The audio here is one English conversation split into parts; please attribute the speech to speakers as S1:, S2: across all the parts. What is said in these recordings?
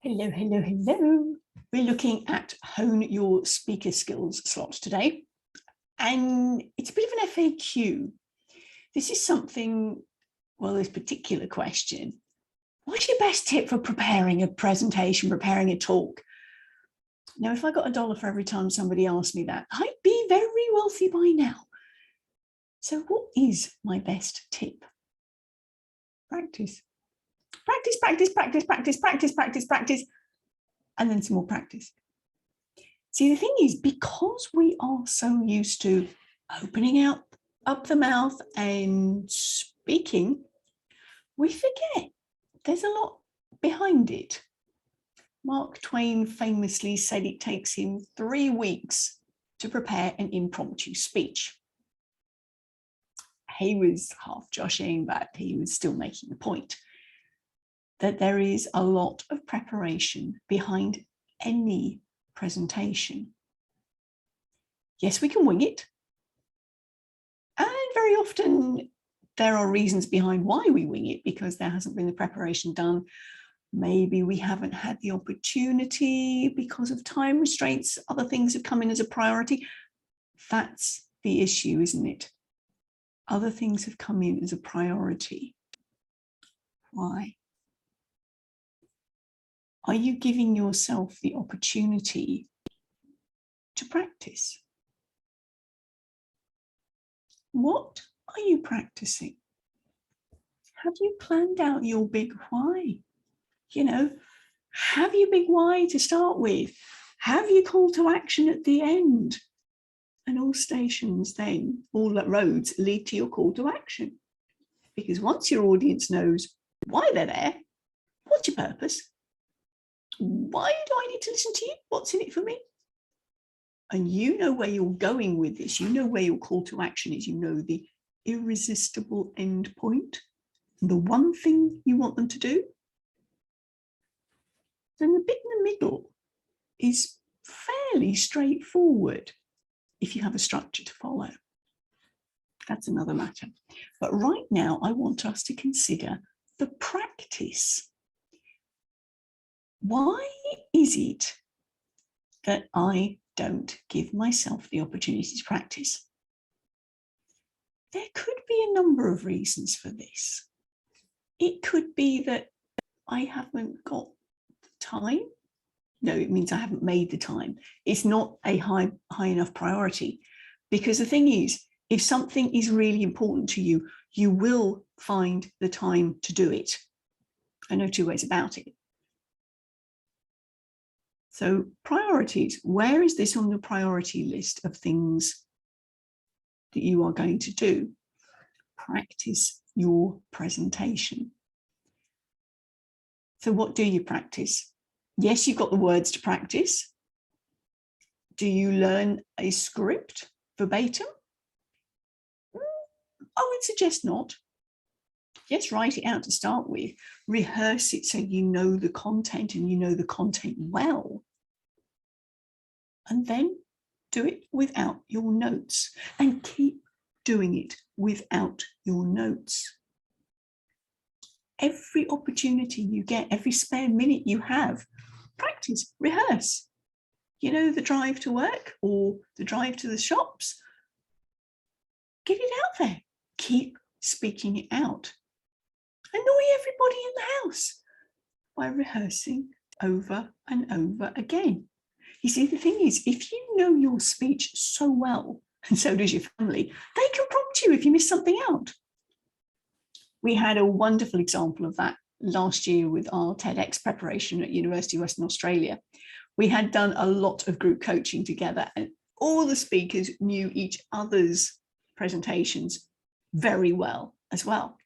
S1: Hello, hello, hello. We're looking at Hone Your Speaker Skills slot today. And it's a bit of an FAQ. This is something, well, this particular question. What's your best tip for preparing a presentation, preparing a talk? Now, if I got $1 for every time somebody asked me that, I'd be very wealthy by now. So what is my best tip? Practice. Practice, practice, practice, practice, practice, practice, practice, and then some more practice. See, the thing is, because we are so used to opening up the mouth and speaking, we forget there's a lot behind it. Mark Twain famously said it takes him 3 weeks to prepare an impromptu speech. He was half joshing, but he was still making the point that there is a lot of preparation behind any presentation. Yes, we can wing it. And very often there are reasons behind why we wing it, because there hasn't been the preparation done. Maybe we haven't had the opportunity because of time restraints. Other things have come in as a priority. That's the issue, isn't it? Other things have come in as a priority. Why? Are you giving yourself the opportunity to practice? What are you practicing? Have you planned out your big why? You know, have your big why to start with. Have your call to action at the end. And all stations then, all roads lead to your call to action. Because once your audience knows why they're there, what's your purpose? Why do I need to listen to you? What's in it for me? And you know where you're going with this. You know where your call to action is. You know the irresistible end point, the one thing you want them to do. Then the bit in the middle is fairly straightforward if you have a structure to follow. That's another matter. But right now, I want us to consider the practice. Why is it that I don't give myself the opportunity to practice? There could be a number of reasons for this. It could be that I haven't got the time. No, it means I haven't made the time. It's not a high enough priority. Because the thing is, if something is really important to you, you will find the time to do it. I know 2 ways about it. So priorities, where is this on the priority list of things that you are going to do? Practice your presentation. So what do you practice? Yes, you've got the words to practice. Do you learn a script verbatim? I would suggest not. Yes, write it out to start with. Rehearse it so you know the content and you know the content well. And then do it without your notes and keep doing it without your notes. Every opportunity you get, every spare minute you have, practice, rehearse. You know, the drive to work or the drive to the shops, get it out there. Keep speaking it out. Annoy everybody in the house by rehearsing over and over again. You see, the thing is, if you know your speech so well, and so does your family, they can prompt you if you miss something out. We had a wonderful example of that last year with our TEDx preparation at University of Western Australia. We had done a lot of group coaching together, and all the speakers knew each other's presentations very well as well.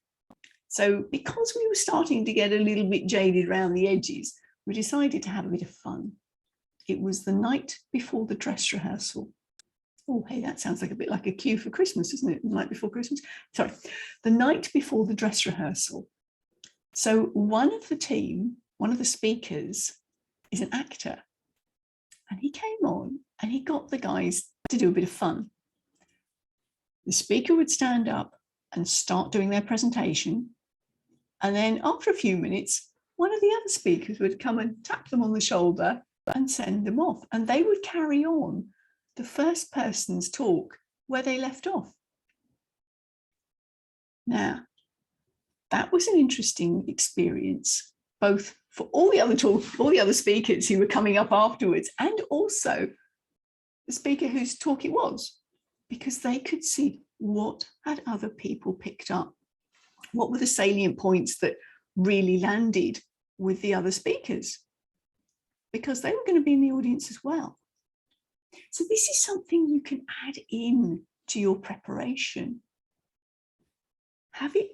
S1: So because we were starting to get a little bit jaded around the edges, we decided to have a bit of fun. It was the night before the dress rehearsal. Oh, hey, that sounds like a bit like a cue for Christmas, doesn't it? The night before Christmas. Sorry, the night before the dress rehearsal. So one of the team, one of the speakers, is an actor. And he came on and he got the guys to do a bit of fun. The speaker would stand up and start doing their presentation. And then after a few minutes, one of the other speakers would come and tap them on the shoulder and send them off. And they would carry on the first person's talk where they left off. Now, that was an interesting experience, both for all the other speakers who were coming up afterwards, and also the speaker whose talk it was, because they could see what had other people picked up. What were the salient points that really landed with the other speakers? Because they were going to be in the audience as well. So this is something you can add in to your preparation. Have it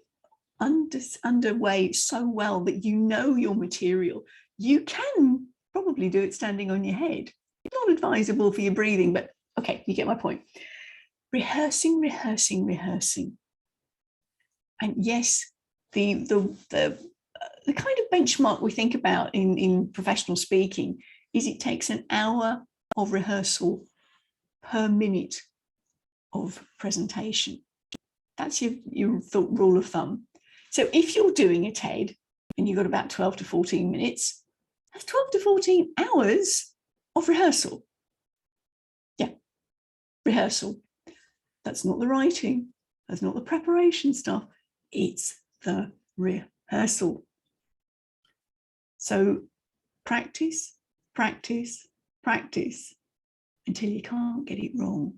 S1: underway so well that you know your material. You can probably do it standing on your head. It's not advisable for your breathing, but okay, you get my point. Rehearsing, rehearsing, rehearsing. And yes, the kind of benchmark we think about in professional speaking is it takes an hour of rehearsal per minute of presentation. That's your rule of thumb. So if you're doing a TED and you've got about 12 to 14 minutes, that's 12 to 14 hours of rehearsal. Yeah, rehearsal. That's not the writing. That's not the preparation stuff. It's the rehearsal. So practice, practice, practice until you can't get it wrong.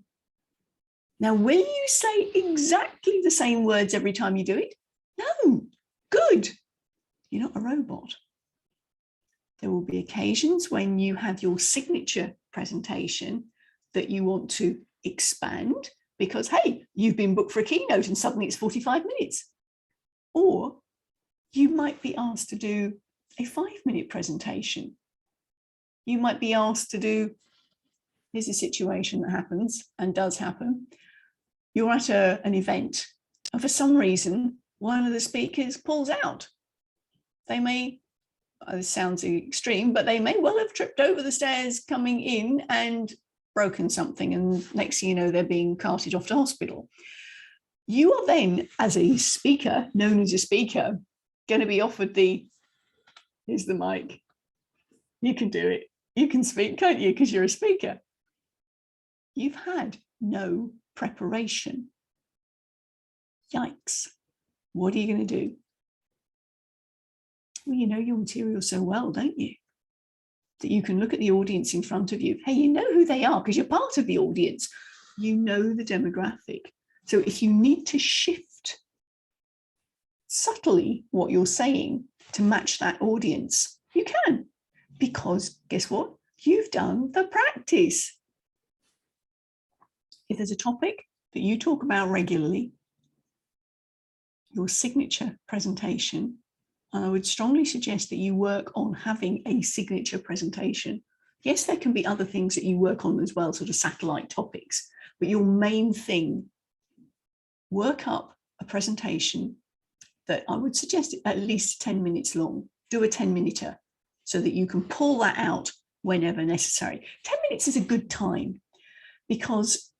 S1: Now, will you say exactly the same words every time you do it? No, good. You're not a robot. There will be occasions when you have your signature presentation that you want to expand because, hey, you've been booked for a keynote and suddenly it's 45 minutes. Or you might be asked to do a 5-minute presentation. You might be asked to do, here's a situation that happens and does happen. You're at an event and for some reason, one of the speakers pulls out. They may, this sounds extreme, but they may well have tripped over the stairs coming in and broken something. And next thing you know, they're being carted off to hospital. You are then, as a speaker, known as a speaker, going to be offered here's the mic. You can do it. You can speak, can't you? Because you're a speaker. You've had no preparation. Yikes. What are you going to do? Well, you know your material so well, don't you? That you can look at the audience in front of you. Hey, you know who they are because you're part of the audience. You know the demographic. So if you need to shift subtly what you're saying to match that audience, you can. Because guess what? You've done the practice. If there's a topic that you talk about regularly, your signature presentation, and I would strongly suggest that you work on having a signature presentation. Yes, there can be other things that you work on as well, sort of satellite topics, but your main thing, work up a presentation that I would suggest at least 10 minutes long. Do a 10-minuter so that you can pull that out whenever necessary. 10 minutes is a good time because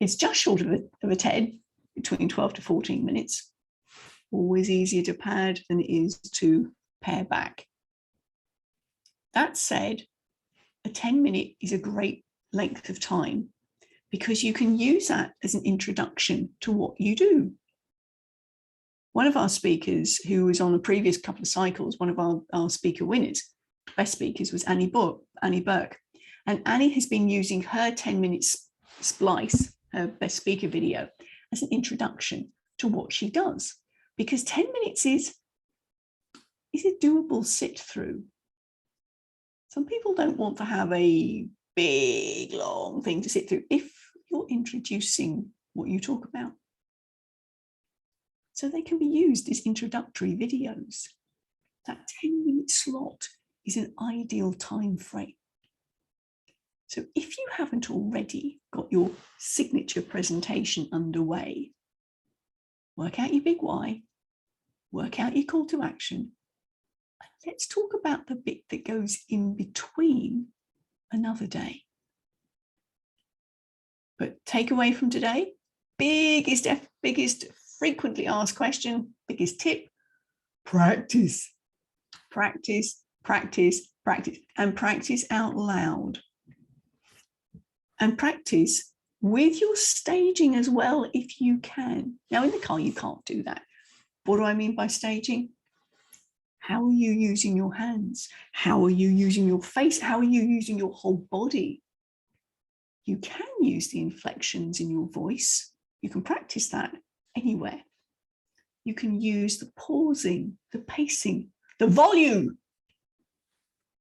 S1: it's just short of a TED, between 12 to 14 minutes. Always easier to pad than it is to pare back. That said, a 10-minute is a great length of time because you can use that as an introduction to what you do. One of our speakers who was on a previous couple of cycles, one of our speaker winners, best speakers, was Annie Burke. And Annie has been using her 10-minute splice, her best speaker video, as an introduction to what she does. Because 10 minutes is a doable sit through. Some people don't want to have a big, long thing to sit through if you're introducing what you talk about. So they can be used as introductory videos. That 10-minute slot is an ideal time frame. So if you haven't already got your signature presentation underway, work out your big why, work out your call to action, and let's talk about the bit that goes in between another day. But takeaway from today, biggest frequently asked question, biggest tip, practice. practice, practice, practice, and practice out loud. And practice with your staging as well, if you can. Now, in the car, you can't do that. What do I mean by staging? How are you using your hands? How are you using your face? How are you using your whole body? You can use the inflections in your voice. You can practice that anywhere. You can use the pausing, the pacing, the volume,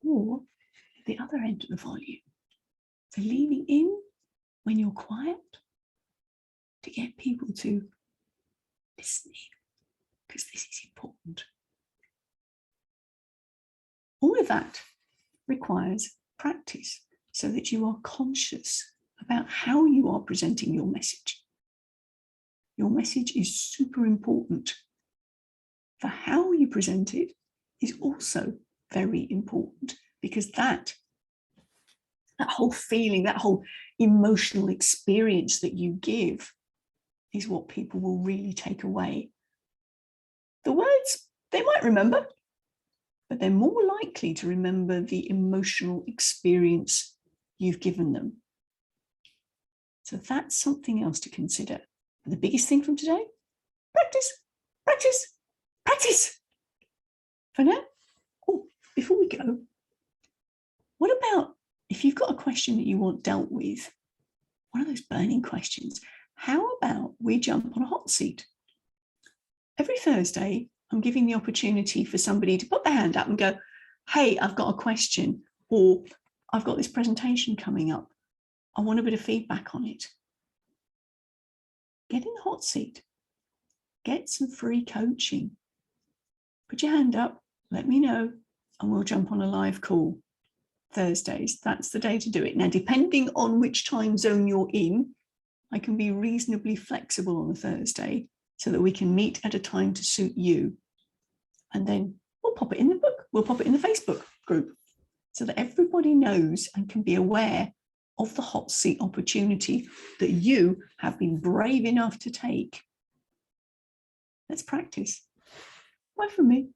S1: or the other end of the volume, the leaning in when you're quiet to get people to listen in, because this is important. All of that requires practice so that you are conscious about how you are presenting your message. Your message is super important. For how you present it is also very important, because that whole feeling, that whole emotional experience that you give is what people will really take away. The words, they might remember, but they're more likely to remember the emotional experience you've given them. So that's something else to consider. And the biggest thing from today, practice, practice, practice. For now, before we go, what about if you've got a question that you want dealt with, one of those burning questions, how about we jump on a hot seat? Every Thursday, I'm giving the opportunity for somebody to put their hand up and go, hey, I've got a question, or I've got this presentation coming up. I want a bit of feedback on it. Get in the hot seat. Get some free coaching. Put your hand up, let me know, and we'll jump on a live call. Thursdays, that's the day to do it. Now, depending on which time zone you're in, I can be reasonably flexible on a Thursday so that we can meet at a time to suit you. And then we'll pop it in the book. We'll pop it in the Facebook group so that everybody knows and can be aware of the hot seat opportunity that you have been brave enough to take. Let's practice. Bye from me.